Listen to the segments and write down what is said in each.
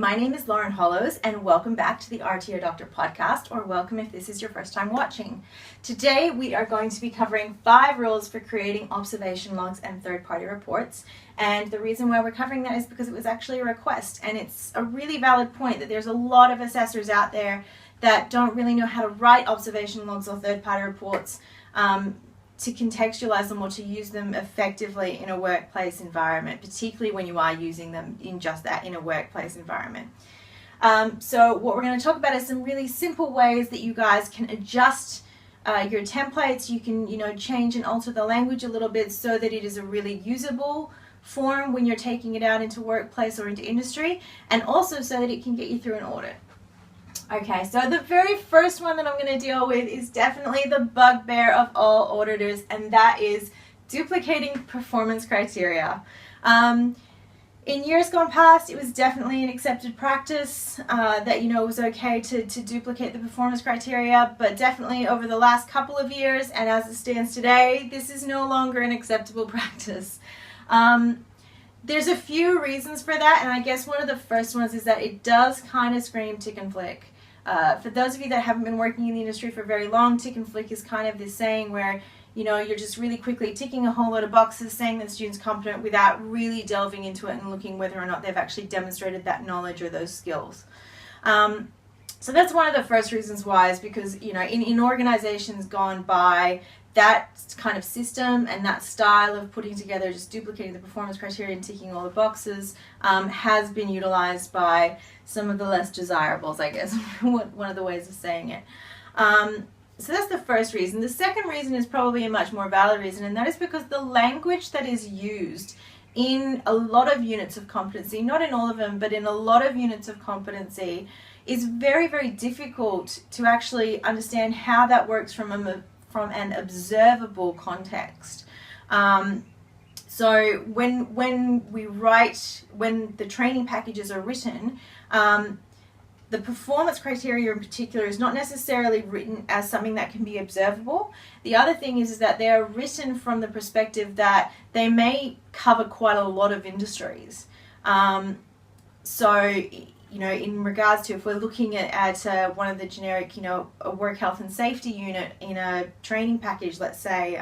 my name is Lauren Hollows and welcome back to the RTO Doctor podcast, or welcome if this is your first time watching. Today we are going to be covering 5 rules for creating observation logs and third-party reports, and the reason why we're covering that is because it was actually a request, and it's a really valid point that there's a lot of assessors out there that don't really know how to write observation logs or third-party reports to contextualize them or to use them effectively in a workplace environment, particularly when you are using them in just that, in a workplace environment. So what we're going to talk about is some really simple ways that you guys can adjust your templates. You can, change and alter the language a little bit so that it is a really usable form when you're taking it out into workplace or into industry, and also so that it can get you through an audit. Okay, so the very first one that I'm going to deal with is definitely the bugbear of all auditors, and that is duplicating performance criteria. In years gone past, it was definitely an accepted practice that, it was okay to duplicate the performance criteria, but definitely over the last couple of years, and as it stands today, this is no longer an acceptable practice. There's a few reasons for that, and I guess one of the first ones is that it does kind of scream tick and flick. For those of you that haven't been working in the industry for very long, tick and flick is kind of this saying where, you're just really quickly ticking a whole lot of boxes saying that the student's competent without really delving into it and looking whether or not they've actually demonstrated that knowledge or those skills. So that's one of the first reasons why, is because, in organizations gone by, that kind of system and that style of putting together, just duplicating the performance criteria and ticking all the boxes has been utilized by some of the less desirables, I guess, one of the ways of saying it. So that's the first reason. The second reason is probably a much more valid reason, and that is because the language that is used in a lot of units of competency, not in all of them, but in a lot of units of competency, is very, very difficult to actually understand how that works from an observable context. So when the training packages are written, the performance criteria in particular is not necessarily written as something that can be observable. The other thing is that they are written from the perspective that they may cover quite a lot of industries. In regards to, if we're looking at one of the generic, a work health and safety unit in a training package, let's say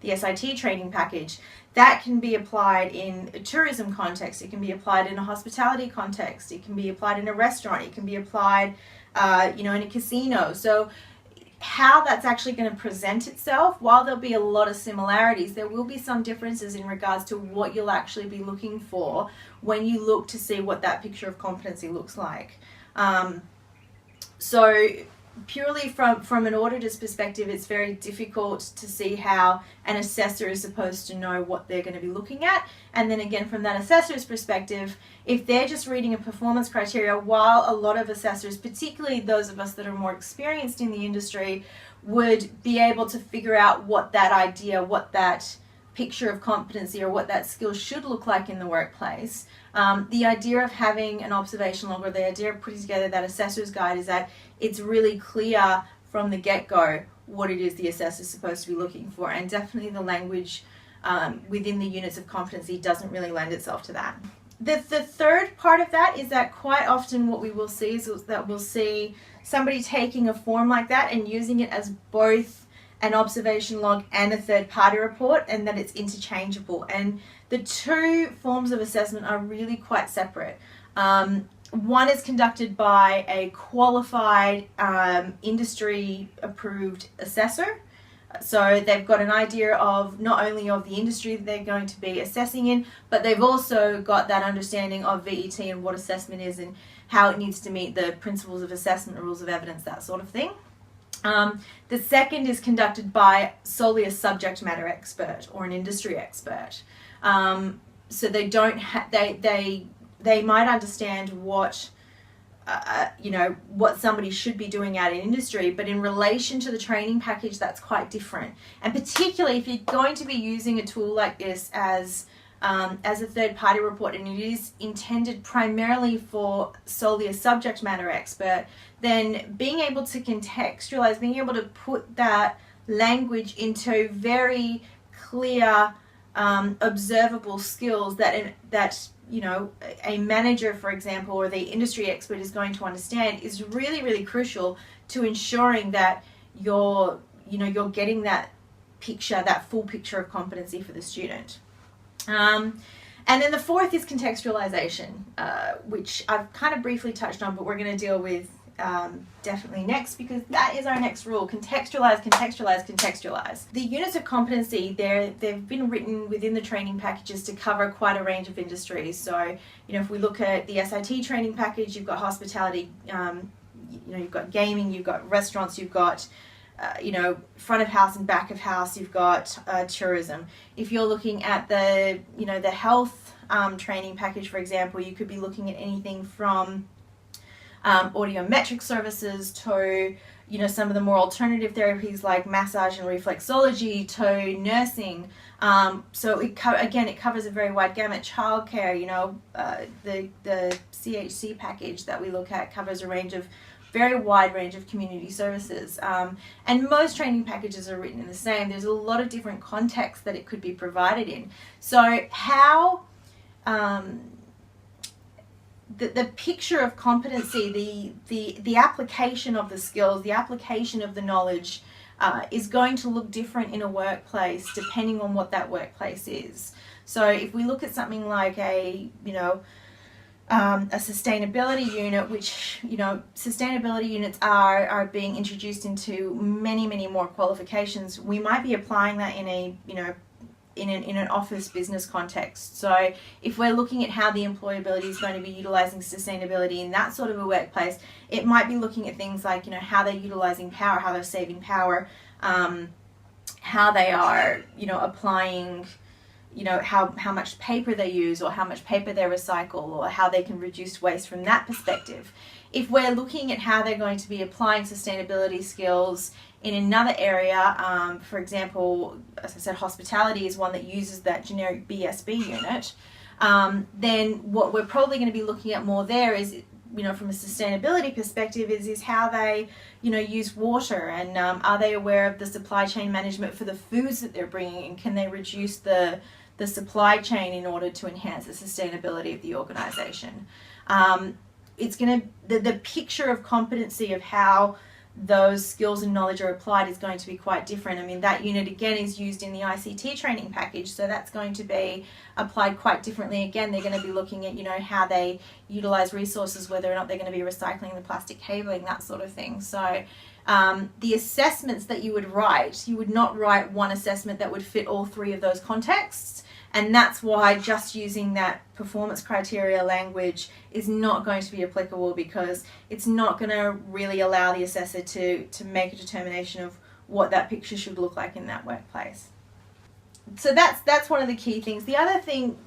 the SIT training package, that can be applied in a tourism context, it can be applied in a hospitality context, it can be applied in a restaurant, it can be applied, in a casino. So how that's actually going to present itself, while there'll be a lot of similarities, there will be some differences in regards to what you'll actually be looking for when you look to see what that picture of competency looks like. So purely from an auditor's perspective, it's very difficult to see how an assessor is supposed to know what they're going to be looking at. And then again, from that assessor's perspective, if they're just reading a performance criteria, while a lot of assessors, particularly those of us that are more experienced in the industry, would be able to figure out what that idea, what that picture of competency or what that skill should look like in the workplace, the idea of having an observation log, or the idea of putting together that assessor's guide, is that it's really clear from the get-go what it is the assessor is supposed to be looking for, and definitely the language within the units of competency doesn't really lend itself to that. The third part of that is that quite often what we will see is that we'll see somebody taking a form like that and using it as both an observation log and a third-party report, and that it's interchangeable. And the two forms of assessment are really quite separate. One is conducted by a qualified industry-approved assessor. So they've got an idea of not only of the industry that they're going to be assessing in, but they've also got that understanding of VET and what assessment is and how it needs to meet the principles of assessment, rules of evidence, that sort of thing. The second is conducted by solely a subject matter expert or an industry expert. So they don't they might understand what somebody should be doing out in industry, but in relation to the training package, that's quite different. And particularly if you're going to be using a tool like this as a third-party report, and it is intended primarily for solely a subject matter expert, then being able to contextualize, being able to put that language into very clear observable skills that you know, a manager, for example, or the industry expert is going to understand is really, really crucial to ensuring that you're getting that picture, that full picture of competency for the student. And then the fourth is contextualization, which I've kind of briefly touched on, but we're going to deal with definitely next, because that is our next rule: contextualize, contextualize, contextualize. The units of competency, they've been written within the training packages to cover quite a range of industries. So, you know, if we look at the SIT training package, you've got hospitality, you've got gaming, you've got restaurants, you've got front of house and back of house, you've got tourism. If you're looking at the health training package, for example, you could be looking at anything from audiometric services to some of the more alternative therapies like massage and reflexology to nursing. So it covers a very wide gamut. Childcare, the CHC package that we look at covers a very wide range of community services. And most training packages are written in the same. There's a lot of different contexts that it could be provided in. So how the picture of competency, the application of the skills, the application of the knowledge is going to look different in a workplace depending on what that workplace is. So if we look at something like a sustainability unit, which sustainability units are being introduced into many more qualifications, we might be applying that in an office business context. So if we're looking at how the employability is going to be utilizing sustainability in that sort of a workplace, it might be looking at things like how they're utilizing power, how they're saving power, how they are applying how much paper they use, or how much paper they recycle, or how they can reduce waste from that perspective. If we're looking at how they're going to be applying sustainability skills in another area, for example, as I said, hospitality is one that uses that generic BSB unit, then what we're probably going to be looking at more there is, from a sustainability perspective, is how they, use water, and are they aware of the supply chain management for the foods that they're bringing, and can they reduce the supply chain in order to enhance the sustainability of the organization. It's going to, the picture of competency of how those skills and knowledge are applied is going to be quite different. I mean, that unit again is used in the ICT training package, so that's going to be applied quite differently. Again, they're going to be looking at, how they utilize resources, whether or not they're going to be recycling the plastic cabling, that sort of thing. So the assessments that you would write, you would not write one assessment that would fit all three of those contexts. And that's why just using that performance criteria language is not going to be applicable, because it's not going to really allow the assessor to make a determination of what that picture should look like in that workplace. So that's one of the key things. The other thing,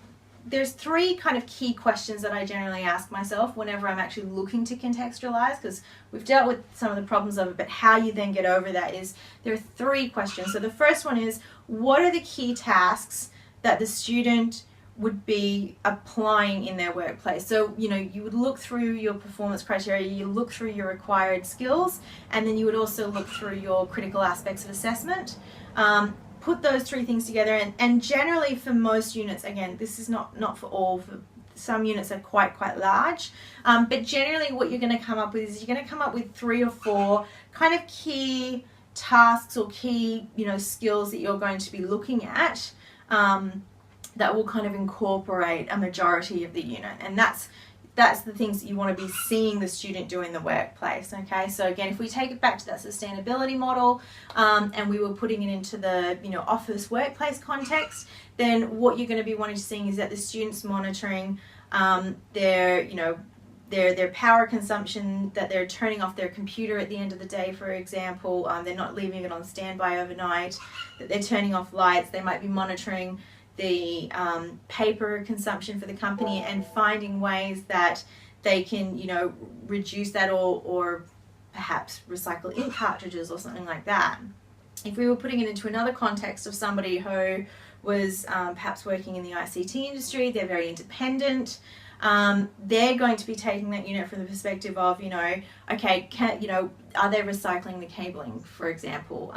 there's three kind of key questions that I generally ask myself whenever I'm actually looking to contextualize, because we've dealt with some of the problems of it, but how you then get over that is, there are three questions. So the first one is, what are the key tasks that the student would be applying in their workplace? So, you would look through your performance criteria, you look through your required skills, and then you would also look through your critical aspects of assessment. Put those three things together, and generally for most units, again, this is not for all, for some units are quite large, but generally what you're going to come up with is, you're going to come up with 3 or 4 kind of key tasks or key, skills that you're going to be looking at, that will kind of incorporate a majority of the unit. And that's the things that you want to be seeing the student do in the workplace. Okay, so again, if we take it back to that sustainability model, and we were putting it into the office workplace context, then what you're going to be wanting to see is that the students monitoring their power consumption, that they're turning off their computer at the end of the day, for example, they're not leaving it on standby overnight, that they're turning off lights, they might be monitoring the paper consumption for the company and finding ways that they can, reduce that, or perhaps recycle ink cartridges or something like that. If we were putting it into another context of somebody who was perhaps working in the ICT industry, they're very independent, they're going to be taking that unit from the perspective of, okay, are they recycling the cabling, for example?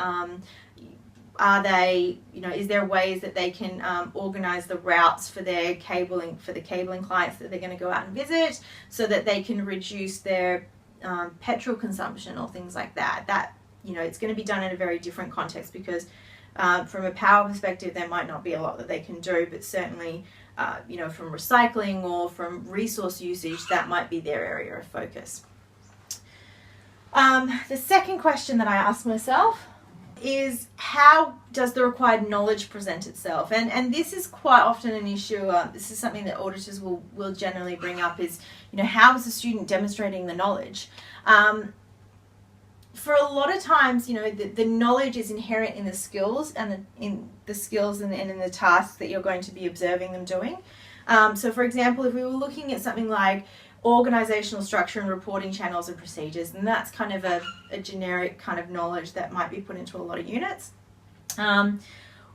Are they, is there ways that they can organize the routes for their cabling, for the cabling clients that they're going to go out and visit, so that they can reduce their petrol consumption or things like that? That, it's going to be done in a very different context, because from a power perspective, there might not be a lot that they can do, but certainly, from recycling or from resource usage, that might be their area of focus. The second question that I asked myself is, how does the required knowledge present itself? And this is quite often an issue. This is something that auditors will generally bring up, is, how is the student demonstrating the knowledge? For a lot of times, the knowledge is inherent in the skills and in the tasks that you're going to be observing them doing. So for example, if we were looking at something like organizational structure and reporting channels and procedures, and that's kind of a generic kind of knowledge that might be put into a lot of units.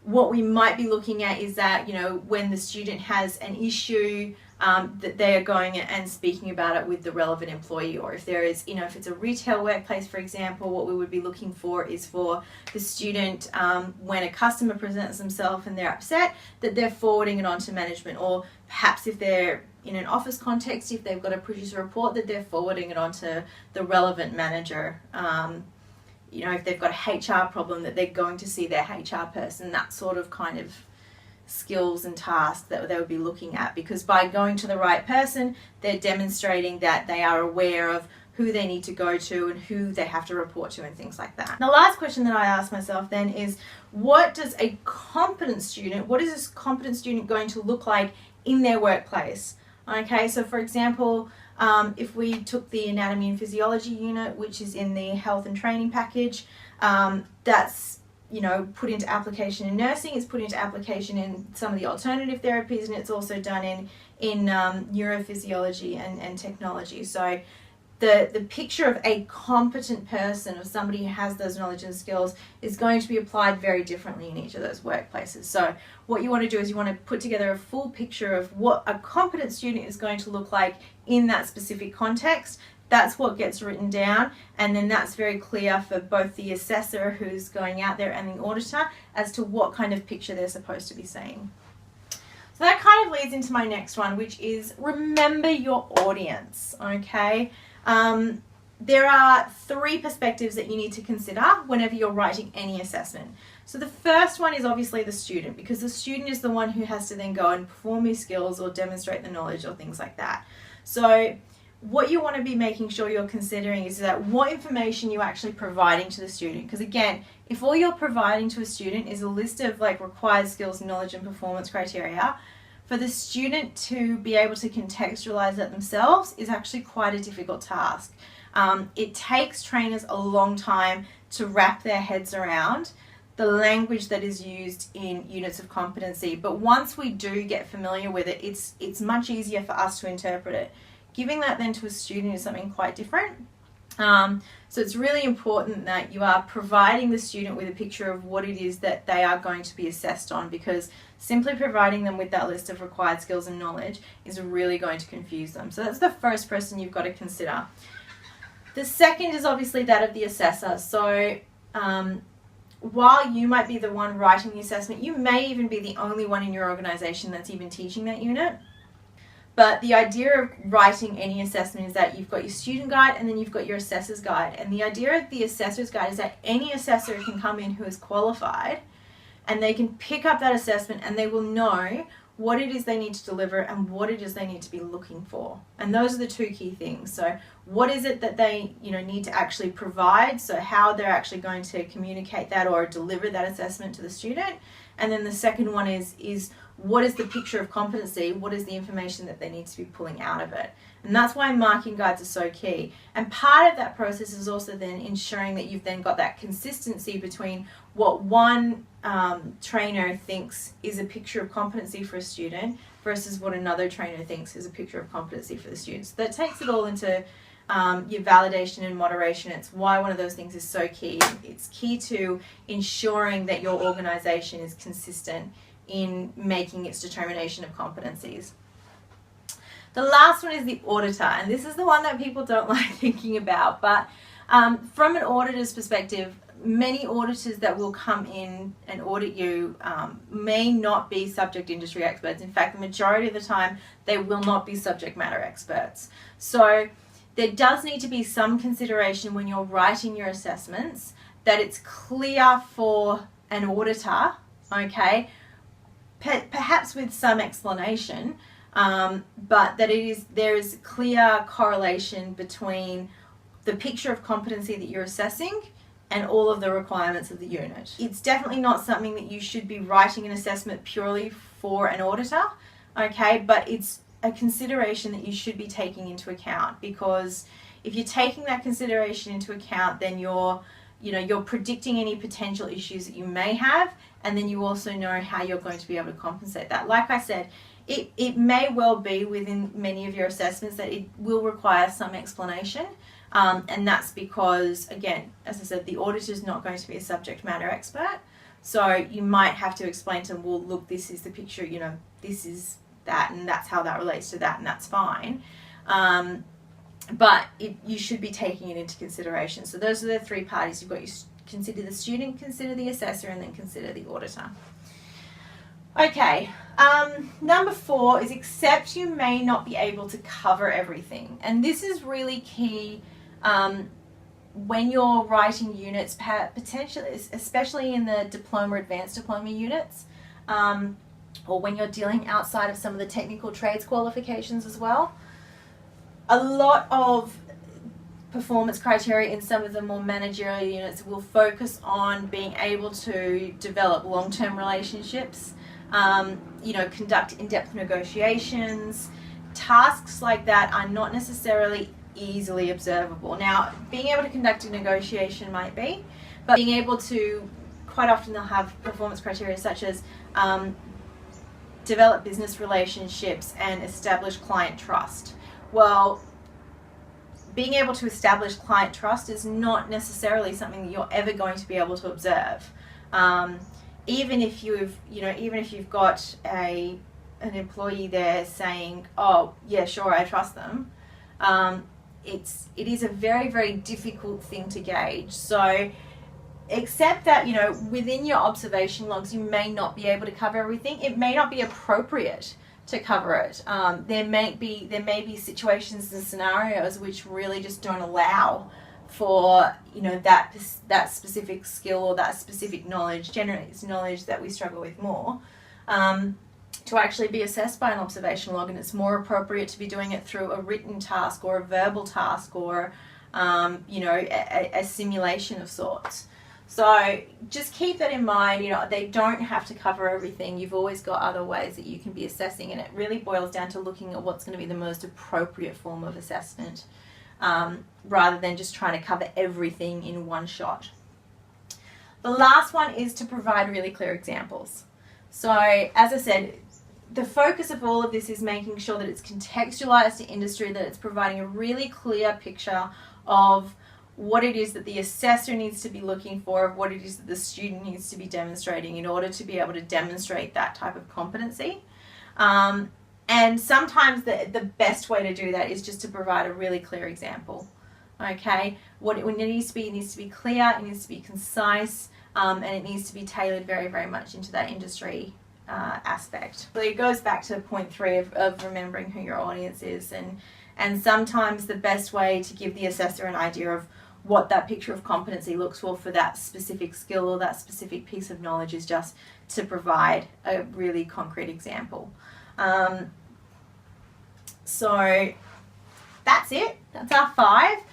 What we might be looking at is that, when the student has an issue, that they are going and speaking about it with the relevant employee, or if there is, if it's a retail workplace, for example, what we would be looking for is for the student, when a customer presents themselves and they're upset, that they're forwarding it on to management, or perhaps if they're in an office context, if they've got to produce a report, that they're forwarding it on to the relevant manager. If they've got a HR problem, that they're going to see their HR person, that sort of kind of skills and tasks that they would be looking at, because by going to the right person, they're demonstrating that they are aware of who they need to go to and who they have to report to and things like that. The last question that I asked myself then is, what is this competent student going to look like in their workplace? Okay, so for example, if we took the anatomy and physiology unit, which is in the health and training package, that's put into application in nursing, it's put into application in some of the alternative therapies, and it's also done in neurophysiology and technology. So the picture of a competent person, of somebody who has those knowledge and skills, is going to be applied very differently in each of those workplaces. So what you want to do is you want to put together a full picture of what a competent student is going to look like in that specific context. That's what gets written down, and then that's very clear for both the assessor who's going out there and the auditor as to what kind of picture they're supposed to be seeing. So that kind of leads into my next one, which is remember your audience, okay? There are 3 perspectives that you need to consider whenever you're writing any assessment. So the first one is obviously the student, because the student is the one who has to then go and perform these skills or demonstrate the knowledge or things like that. So what you want to be making sure you're considering is that what information you're actually providing to the student. Because again, if all you're providing to a student is a list of required skills, knowledge and performance criteria, for the student to be able to contextualize that themselves is actually quite a difficult task. It takes trainers a long time to wrap their heads around the language that is used in units of competency. But once we do get familiar with it, it's much easier for us to interpret it. Giving that then to a student is something quite different. So it's really important that you are providing the student with a picture of what it is that they are going to be assessed on, because simply providing them with that list of required skills and knowledge is really going to confuse them. So that's the first person you've got to consider. The second is obviously that of the assessor. So while you might be the one writing the assessment, you may even be the only one in your organization that's even teaching that unit. But the idea of writing any assessment is that you've got your student guide and then you've got your assessor's guide. And the idea of the assessor's guide is that any assessor can come in who is qualified, and they can pick up that assessment and they will know what it is they need to deliver and what it is they need to be looking for. And those are the 2 key things. So what is it that they need to actually provide, so how they're actually going to communicate that or deliver that assessment to the student. And then the second one is what is the picture of competency, what is the information that they need to be pulling out of it. And that's why marking guides are so key. And part of that process is also then ensuring that you've then got that consistency between what one trainer thinks is a picture of competency for a student versus what another trainer thinks is a picture of competency for the students. So that takes it all into your validation and moderation. It's why one of those things is so key. It's key to ensuring that your organization is consistent in making its determination of competencies. The last one is the auditor, and this is the one that people don't like thinking about, but From an auditor's perspective, many auditors that will come in and audit you may not be subject industry experts. In fact, the majority of the time, they will not be subject matter experts. So there does need to be some consideration when you're writing your assessments that it's clear for an auditor, okay, perhaps with some explanation, but that there is clear correlation between the picture of competency that you're assessing and all of the requirements of the unit. It's definitely not something that you should be writing an assessment purely for an auditor, okay, but it's a consideration that you should be taking into account, because if you're taking that consideration into account, then you're predicting any potential issues that you may have, and then you also know how you're going to be able to compensate that. Like I said, it may well be within many of your assessments that it will require some explanation, and that's because, again, as I said, the auditor is not going to be a subject matter expert, so you might have to explain to them, well, look, this is the picture, this is that, and that's how that relates to that, and that's fine. But you should be taking it into consideration. So those are the three parties. You've got consider the student, consider the assessor, and then consider the auditor. Okay, number 4 is accept you may not be able to cover everything. And this is really key when you're writing units, potentially, especially in the diploma, advanced diploma units, or when you're dealing outside of some of the technical trades qualifications as well. A lot of performance criteria in some of the more managerial units will focus on being able to develop long-term relationships, conduct in-depth negotiations. Tasks like that are not necessarily easily observable. Now, being able to conduct a negotiation might be, but being able to, quite often they'll have performance criteria such as develop business relationships and establish client trust. Well, being able to establish client trust is not necessarily something that you're ever going to be able to observe. Even if you've got an employee there saying, "Oh, yeah, sure, I trust them," it is a very, very difficult thing to gauge. So, except that within your observation logs, you may not be able to cover everything. It may not be appropriate to cover it. There may be situations and scenarios which really just don't allow for that specific skill or that specific knowledge. Generally, it's knowledge that we struggle with more to actually be assessed by an observation log, and it's more appropriate to be doing it through a written task or a verbal task or a simulation of sorts. So just keep that in mind. They don't have to cover everything. You've always got other ways that you can be assessing, and it really boils down to looking at what's going to be the most appropriate form of assessment, rather than just trying to cover everything in one shot. The last one is to provide really clear examples. So as I said, the focus of all of this is making sure that it's contextualized to industry, that it's providing a really clear picture of what it is that the assessor needs to be looking for, what it is that the student needs to be demonstrating in order to be able to demonstrate that type of competency. And sometimes the best way to do that is just to provide a really clear example. Okay, what it needs to be clear, it needs to be concise, and it needs to be tailored very, very much into that industry aspect. So it goes back to point 3 of remembering who your audience is, and sometimes the best way to give the assessor an idea of what that picture of competency looks for that specific skill or that specific piece of knowledge is just to provide a really concrete example. So that's it. That's our 5.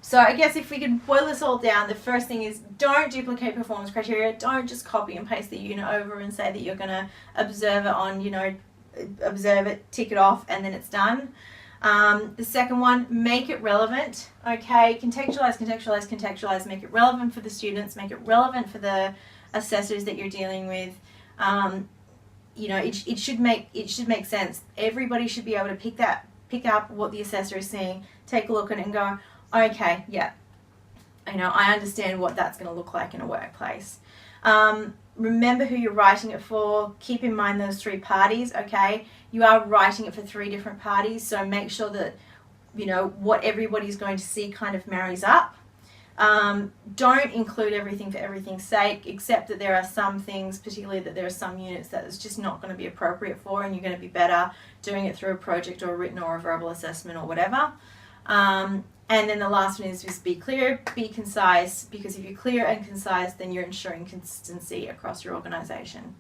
So I guess if we can boil this all down, the first thing is don't duplicate performance criteria. Don't just copy and paste the unit over and say that you're going to observe it, tick it off, and then it's done. The second one, make it relevant. Okay, contextualize, make it relevant for the students, make it relevant for the assessors that you're dealing with. It should make sense. Everybody should be able to pick up what the assessor is saying, take a look at it and go, okay, yeah, I understand what that's going to look like in a workplace. Remember who you're writing it for. Keep in mind those 3 parties, okay? You are writing it for 3 different parties, so make sure that what everybody's going to see kind of marries up. Don't include everything for everything's sake, except that there are some things, particularly that there are some units that it's just not going to be appropriate for, and you're going to be better doing it through a project or a written or a verbal assessment or whatever. And then the last one is just be clear, be concise, because if you're clear and concise, then you're ensuring consistency across your organisation.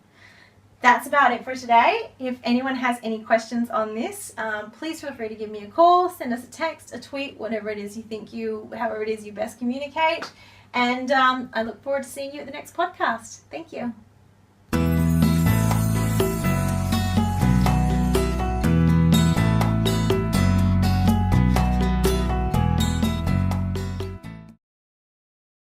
That's about it for today. If anyone has any questions on this, please feel free to give me a call, send us a text, a tweet, whatever it is you think however it is you best communicate. And I look forward to seeing you at the next podcast. Thank you.